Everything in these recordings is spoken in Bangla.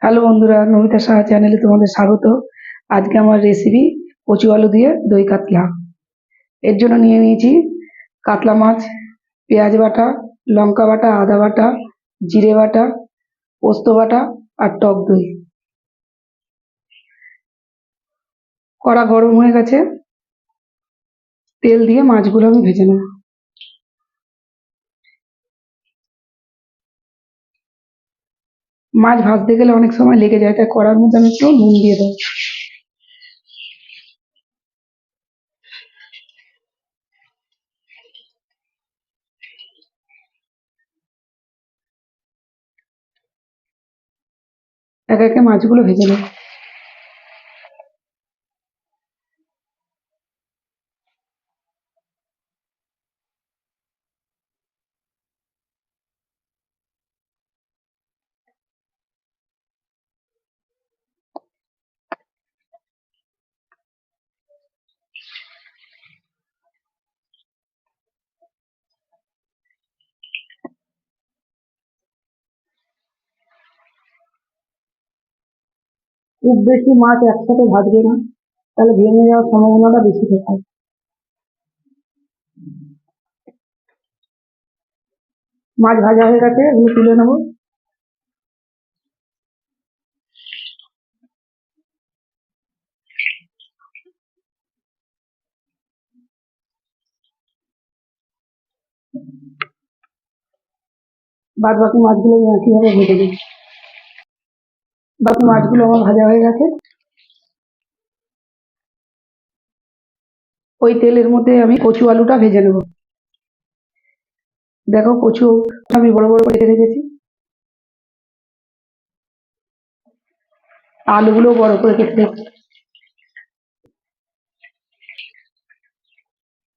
হ্যালো বন্ধুরা, নমিতা সাহা চ্যানেলে তোমাদের স্বাগত। আজকে আমার রেসিপি কচু আলু দিয়ে দই কাতলা। এর জন্য নিয়ে নিয়েছি কাতলা মাছ, পেঁয়াজ বাটা, লঙ্কা বাটা, আদা বাটা, জিরে বাটা, পোস্ত বাটা আর টক দই। কড়া গরম হয়ে গেছে, তেল দিয়ে মাছগুলো আমি ভেজে নেব। মাছ ভাজতে গেলে অনেক সময় লেগে যায়, তাই কড়ার মধ্যে আমি একটু নুন দিয়ে দেবো। একে একে মাছগুলো ভেজে নেব। খুব বেশি মাছ একসাথে ভাজবে না, তাহলে ভেঙে যাওয়ার সম্ভাবনাটা বেশি থাকে। মাছ ভাজা হয়ে গেছে, এগুলো তুলে নেবো। বাদ বাকি মাছগুলো আমি একইভাবে ভেজে দিই। বাকি মাছগুলো আমার ভাজা হয়ে গেছে। ওই তেলের মধ্যে আমি কচু আলুটা ভেজে নেব। দেখো, কচু আমি বড় বড় করে কেটে রেখেছি, আলুগুলো বড় করে কেটে রেখেছি।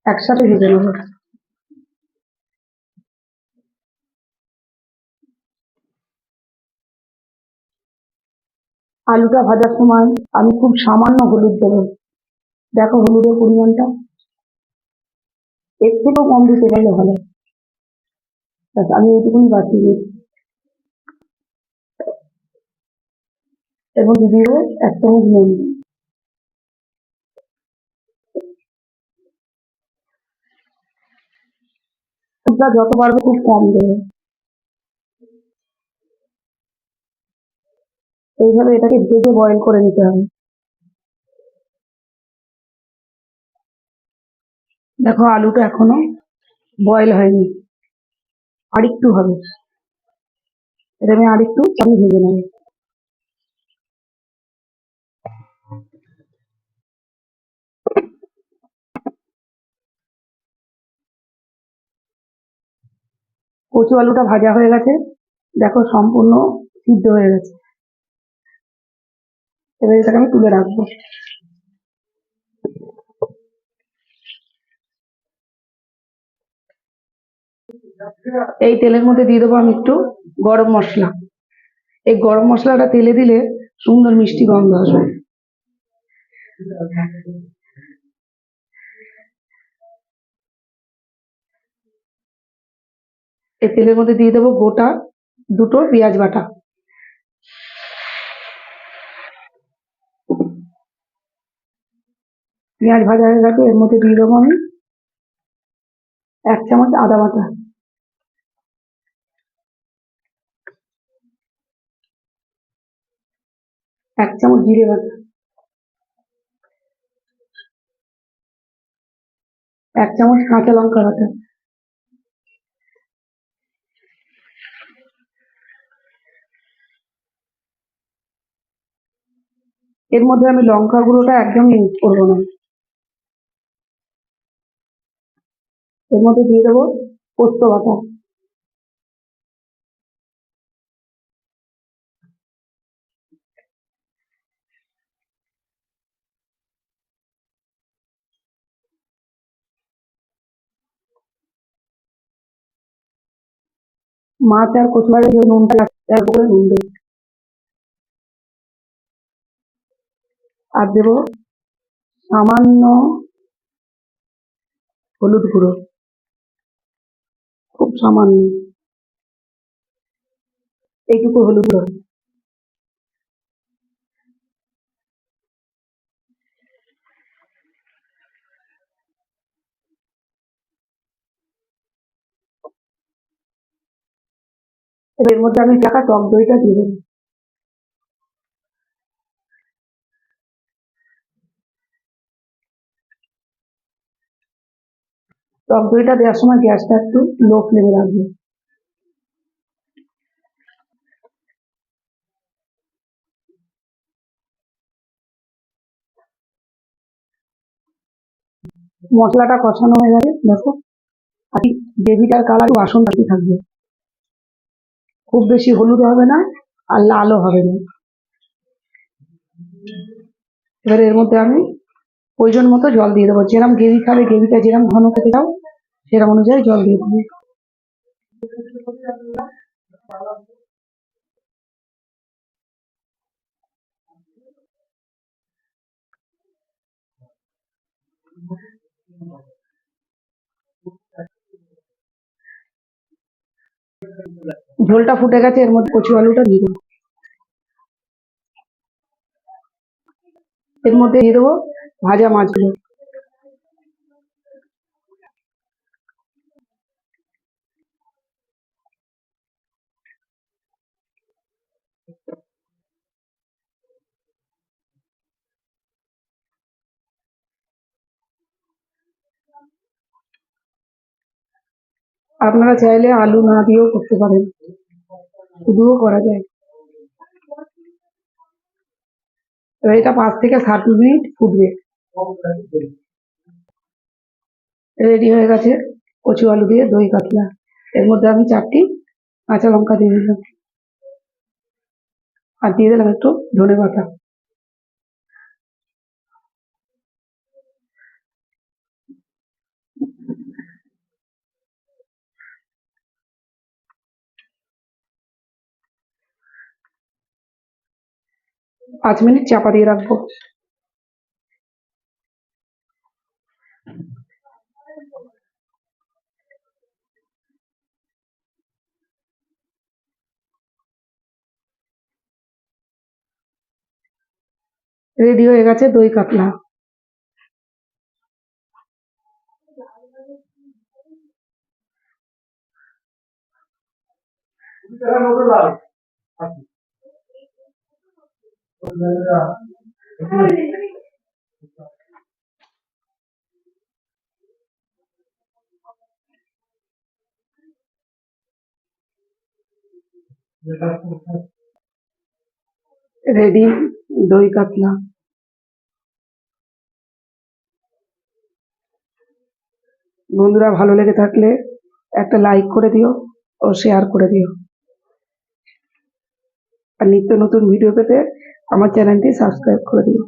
একসাথে ভেজে নেব। আলুটা ভাজার সময় আমি খুব সামান্য হলুদ দেবো। দেখো হলুদের পরিমাণটা, এর থেকেও কম দিতে পারলে ভালো। ব্যাস, আমি এইটুকুনি বাড়িয়ে দিয়েছি। এবং দিয়ে দেবো 1 চামচ নুন। হলুদটা যত পারবে খুব কম দেবে। এইভাবে এটাকে ভেজে বয়েল করে নিতে হবে। দেখো, আলুটা এখনো বয়েল হয়নি, আরেকটু হবে। এটা আমি আরেকটু আমি ভেজে নেব। কচু আলুটা ভাজা হয়ে গেছে, দেখো সম্পূর্ণ সিদ্ধ হয়ে গেছে। এবার এটাকে আমি তুলে রাখবো। এই তেলের মধ্যে দিয়ে দেবো আমি একটু গরম মশলা। এই গরম মশলাটা তেলে দিলে সুন্দর মিষ্টি গন্ধ আসবে। এই তেলের মধ্যে দিয়ে দেবো গোটা 2টো পেঁয়াজ বাটা। পেঁয়াজ ভাজা হয়ে গেছে, এর মধ্যে দিয়ে দেবো আমি 1 চামচ আদা বাটা, 1 চামচ জিরে বাটা, 1 চামচ কাঁচা লঙ্কা বাটা। এর মধ্যে আমি লঙ্কা গুঁড়োটা একদম ইউজ করবো না। এর মধ্যে দিয়ে দেবো পোস্ত বাটা। মাছ আর কচুয়ারে যে নুনটা লাগছে তার উপরে নুন দেবো। আর দেবো সামান্য হলুদ গুঁড়ো, খুব সামান্য, এইটুকু হলুদ গুঁড়ো। এবার এর মধ্যে আমি রাখা টক দইটা দিয়ে দেবো। টক দইটা দেওয়ার সময় গ্যাসটা একটু লো ফ্লেমে রাখবে। মশলাটা কষানো হয়ে গেছে দেখো। আর গ্রেভিটার কালার বাসন বাড়তে থাকবে, খুব বেশি হলুদ হবে না আর লালও হবে না। এবার এর মধ্যে আমি প্রয়োজন মতো জল দিয়ে দেবো, যেরকম গ্রেভি খাবে, গ্রেভিটা যেরকম ঘন খেতে চাও সেরকম অনুযায়ী জল দিয়ে দেবো। ঝোলটা ফুটে গেছে, এর মধ্যে কচু আলুটা দিয়ে দেবো। এর মধ্যে দিয়ে দেবো ভাজা মাছগুলো। আপনারা চাইলে আলু না দিয়েও করতে পারেন, শুধুও করা যায়। এবার এটা 5 থেকে 7 মিনিট ফুটবে। রেডি হয়ে গেছে কচু আলু দিয়ে দই কাতলা। এর মধ্যে আমি 4টি কাঁচা লঙ্কা দিয়ে দিলাম আর দিয়ে দিলাম একটু ধনে পাতা। 5 মিনিট চাপা দিয়ে রাখবো। রেডি হয়ে গেছে দই কাতলা। রেডি দই কাতলা। বন্ধুরা ভালো লেগে থাকলে একটা লাইক করে দিও ও শেয়ার করে দিও, আর নিত্য নতুন ভিডিও পেতে আমার চ্যানেলটি সাবস্ক্রাইব করে দিও।